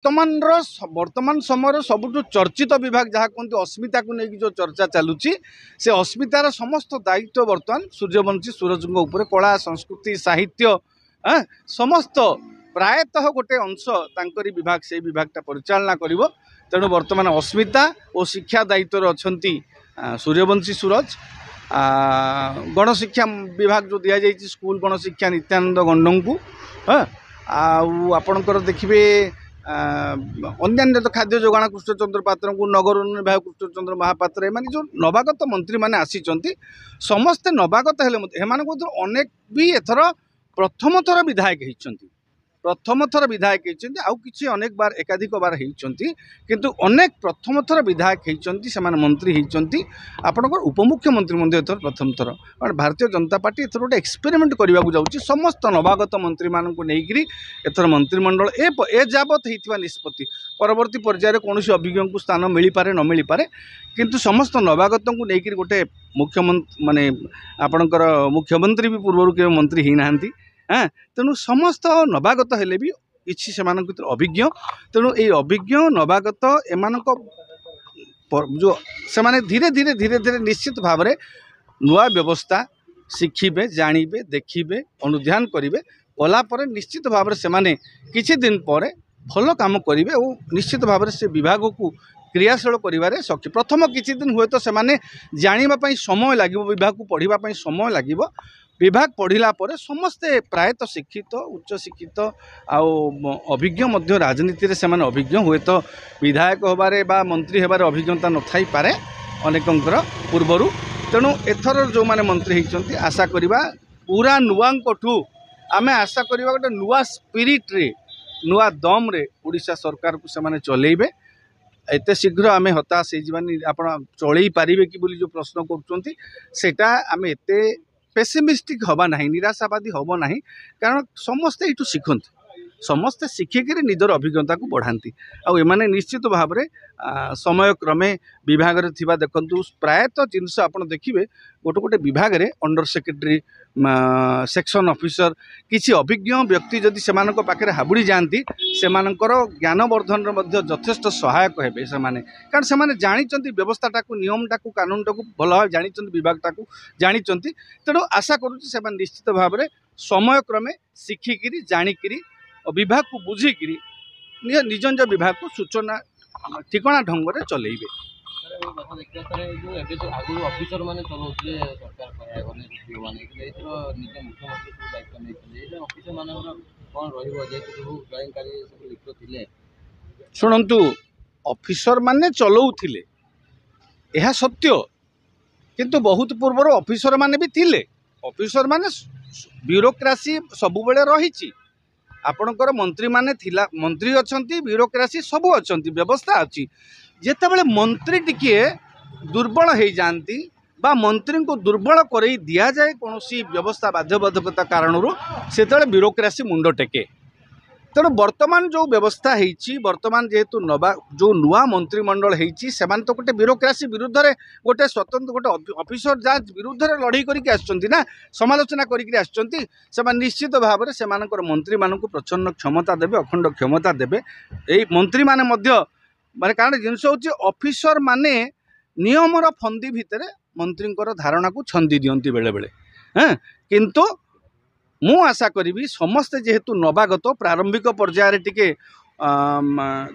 वर्तमान समय सबुठ चर्चित विभाग जहाँ कहते अस्मिता को लेकिन जो चर्चा चलुची से अस्मितार समस्त दायित्व वर्तमान सूर्यवंशी सूरज कला संस्कृति साहित्य समस्त प्रायतः गोटे अंश तांकरी विभाग से विभागटा परिचालना करिवो। तेणु वर्तमान अस्मिता और शिक्षा दायित्व अच्छा सूर्यवंशी सूरज गणशिक्षा विभाग जो दि जाइए स्कूल गणशिक्षा नित्यानंद गंडों को आपणकर देखिए अन्य तो खाद्य जोगाण कृष्णचंद्र पात्र को नगर उन्नयन विभाग कृष्णचंद्र महापात्र एम जो नवागत मंत्री मैंने आसी समस्ते नवागत हेल्ले अनेक भी एथर प्रथम थर विधायक होती प्रथम थर विधायक होती आउ कि अनेक बार एकाधिक बार होती किंतु अनेक प्रथम थर विधायक होती से मंत्री होती आपंकर उपमुख्यमंत्री एथर प्रथम थर कारण भारतीय जनता पार्टी एथर गोटे एक्सपेरिमेंट करने को जाऊँगी समस्त नवागत मंत्री मान नहीं एथर मंत्रिमंडल ए जावत होता निष्पत्ति परवर्ती पर्यायर कौन अभिज्ञ को स्थान मिल पारे न मिल पारे किंतु समस्त नवागत को लेकिन गोटे मुख्यमंत्री माने आपणकर मुख्यमंत्री भी पूर्व के मंत्री होना हाँ तेणु समस्त नवागत हेले भी किसी से अभिज्ञ तेणु ये अभिज्ञ नवागत एम जो से माने धीरे धीरे धीरे धीरे निश्चित भाव में नुआ व्यवस्था शिखिबे जानवे देखिए अनुध्यान करेंगे कलापर निश्चित भाव से किसी दिन पर भल काम करेंगे और निश्चित भाव से विभाग को क्रियाशील कर सक्षम प्रथम किसी दिन हुए तो से जानापी समय लगे विभाग को पढ़ापी समय लगे विभाग पढ़ला पर समस्ते प्रायतः शिक्षित उच्च शिक्षित अभिज्ञ राजनीति से अभिज्ञ हुए तो विधायक होबारे बा मंत्री होबारे अभिज्ञता न थाई पारे अनेकंकर पूर्वर तेणु एथर जो माने मंत्री होती आशा करवा पूरा नुआठू आम आशा करवा गोटे नुआ स्पिरिट रे नुआ दम रे उड़ीसा सरकार को से चलेबे एत शीघ्र आम हताश आप चल पारे कि जो प्रश्न करा आम एत पेसिमिस्टिक हवा ना निराशावादी हम ना कारण समस्ते ये शिखती समस्ते शिखिक निजर अभिज्ञता को बढ़ाती आने निश्चित भाव में समय क्रमे विभाग में थी देखु प्रायतः जिनस आप देखिए गोटे गोटे विभाग में अंडर सेक्रेटरी सेक्शन ऑफिसर किसी अभिज्ञ व्यक्ति जदि से पाखे हाबुड़ी जाती से ज्ञानवर्धन यथेष्ट सहायक हे से कारण से जानी व्यवस्थाटा को नियमटा को कानूनटा को भल भाव जानी विभागटा को जानी तेणु आशा करुँचे निश्चित भाव में समय क्रमे शिखिकी जाणिकी विभाग को बुझिकी निज निज विभाग को सूचना ठिकणा ढंग से चलेबे। ऑफिसर माने चलाउथले सरकार शुणु ऑफिसर माने चलाउथले यह सत्य किंतु बहुत पूर्व ऑफिसर माने भी थिले ऑफिसर माने ब्यूरोक्रेसी सब बेले रही आपणकर मंत्री माने थिला मंत्री अछंती ब्यूरोक्रेसी सब अछंती व्यवस्था अच्छी जेतेबेले मंत्री टिके दुर्बल हो जाती बा मंत्री को दुर्बल कर दिया जाए कौन व्यवस्था बाध्यबाधकता कारण से ब्यूरोक्रेसी मुंड टेके तेणु वर्तमान जो व्यवस्था होती वर्तमान जेहेतु नवा जो नुआ मंत्रिमंडल होती से तो गोटे ब्यूरोक्रेसी विरुद्ध में गोटे स्वतंत्र गोटे ऑफिसर जहाँ विरुद्ध में लड़ई करना समालोचना कर निश्चित भाव में से मंत्री मानक प्रचंड क्षमता देवे अखंड क्षमता देवे यही मंत्री माने माने कारण जिनस हूँ ऑफिसर माने नियमर फंदी भितर मंत्री धारणा को छंदी दियंती बेले बेले हाँ किंतु मु आशा करी समस्ते जेहेतु नवागत प्रारंभिक पर्यायर टिके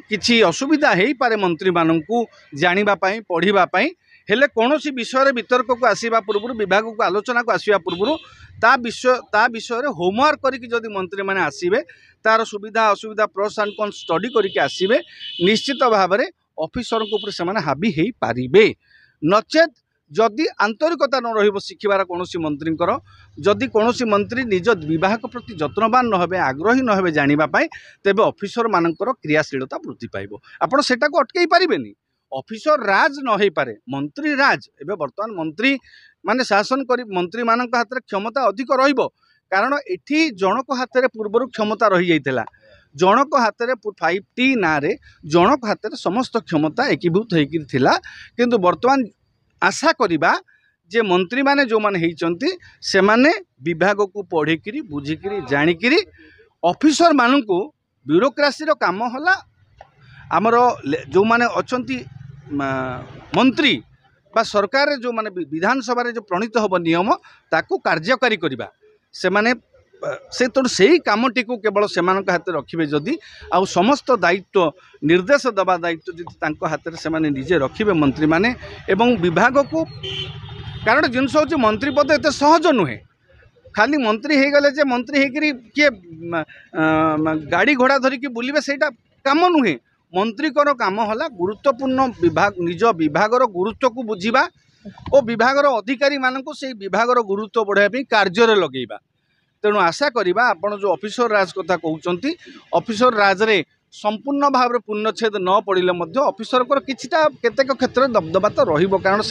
किसी असुविधा हो पारे मंत्री मानू जानापी पढ़ापी हेले कौन विषय वितर्क को आसवा पूर्व विभाग को आलोचना को आसवा पूर्व ता विषय होमवर्क करके जदि मंत्री मैंने आसवे तार सुविधा असुविधा प्रोस एंड कॉन्स स्टडी करके आसवे निश्चित भाव में ऑफिसर को से हावी हो पारे नचेत जदि आंतरिकता न रही शिखिबार कौन मंत्री जदि कौन मंत्री निज विभाग प्रति जत्नवान न हे आग्रही न हे जानापी तेज ऑफिसर मानकर क्रियाशीलता वृद्धि पाइब आपड़ से अटकई पारे ऑफिसर राज न हो पारे मंत्री राज एवं बर्तमान मंत्री माने शासन कर मंत्री मान हाथ में क्षमता अधिक कारण एठी जनक हाथ में पूर्व क्षमता रही जाइथिला जनक हाथ में 5T ना जनक हाथ में समस्त क्षमता एकीभूत होता किंतु वर्तमान आशा करिबा जे मंत्री माने जो माने होती से माने विभाग को पढ़िकी बुझिकी जाणिकी ऑफिसर मानू ब्यूरोक्रेसी काम होला आमर जो माने अछंती मंत्री बा सरकार जो माने विधानसभा जो प्रणीत हम नियम ताकू कार्यकारी करवा से माने से तेणु से ही कमटी को केवल से हाथ रखिए जदि आउ समस्त दायित्व निर्देश दबा दायित्व जी हाथ में से निजे रखिए मंत्री माने एवं विभाग को कारण जिनस हूँ मंत्री पद एत सहज नुहे खाली मंत्री हो गले जे मंत्री होकर किए गाड़ी घोड़ा धरिकी बुलवे से कम नुहे मंत्री काम है गुरुत्वपूर्ण विभाग निज विभागर गुरुत्व को बुझा और विभागर अधिकारी मानक से विभागर गुरुत्व बढ़ाई कार्य लगेगा तेणु आशा करवा आपण जो ऑफिसर राज कथा कहते ऑफिसर राज रे संपूर्ण भाव पूर्णछेद न पड़े ऑफिसर किछिटा केतेक क्षेत्र दबदबा तो रहिबो कारण